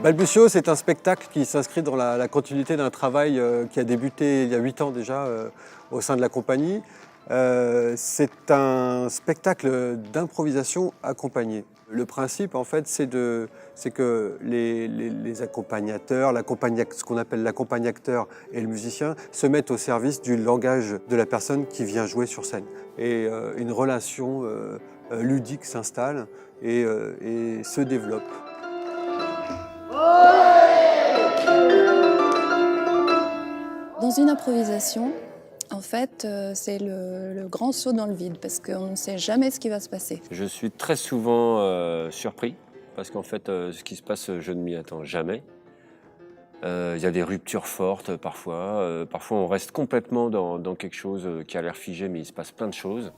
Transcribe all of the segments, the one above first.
Balbutio, c'est un spectacle qui s'inscrit dans la continuité d'un travail qui a débuté il y a 8 ans déjà au sein de la compagnie. C'est un spectacle d'improvisation accompagnée. Le principe, en fait, c'est que les accompagnateurs, ce qu'on appelle l'accompagnateur et le musicien, se mettent au service du langage de la personne qui vient jouer sur scène. Et une relation ludique s'installe et se développe. Dans une improvisation, en fait, c'est le grand saut dans le vide parce qu'on ne sait jamais ce qui va se passer. Je suis très souvent surpris parce qu'en fait, ce qui se passe, je ne m'y attends jamais. Il y a des ruptures fortes parfois. Parfois, on reste complètement dans quelque chose qui a l'air figé, mais il se passe plein de choses.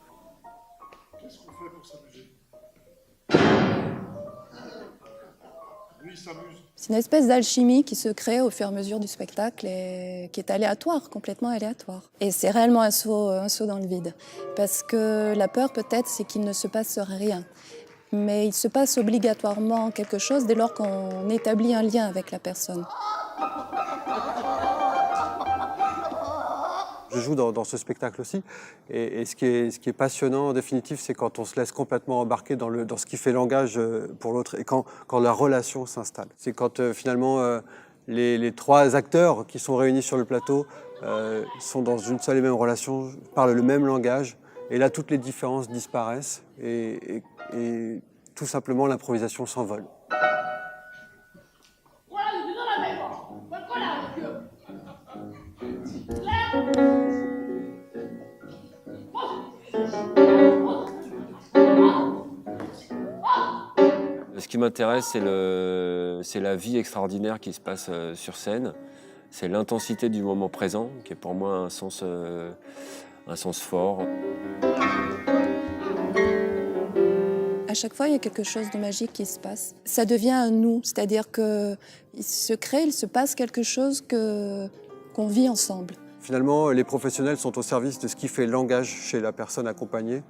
Qu'est-ce qu'on fait pour s'amuser? Lui, il s'amuse. C'est une espèce d'alchimie qui se crée au fur et à mesure du spectacle et qui est aléatoire, complètement aléatoire. Et c'est réellement un saut dans le vide. Parce que la peur, peut-être, c'est qu'il ne se passe rien. Mais il se passe obligatoirement quelque chose dès lors qu'on établit un lien avec la personne. Je joue dans ce spectacle aussi, et ce qui est passionnant en définitive, c'est quand on se laisse complètement embarquer dans ce qui fait langage pour l'autre, et quand la relation s'installe. C'est quand finalement les trois acteurs qui sont réunis sur le plateau sont dans une seule et même relation, parlent le même langage, et là toutes les différences disparaissent, et tout simplement l'improvisation s'envole. Ce qui m'intéresse, c'est la vie extraordinaire qui se passe sur scène. C'est l'intensité du moment présent, qui est pour moi un sens fort. À chaque fois, il y a quelque chose de magique qui se passe. Ça devient un nous, c'est-à-dire qu'il se passe quelque chose qu'on vit ensemble. Finalement, les professionnels sont au service de ce qui fait langage chez la personne accompagnée,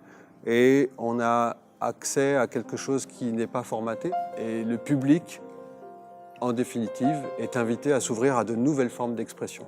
et on a accès à quelque chose qui n'est pas formaté. Et le public, en définitive, est invité à s'ouvrir à de nouvelles formes d'expression.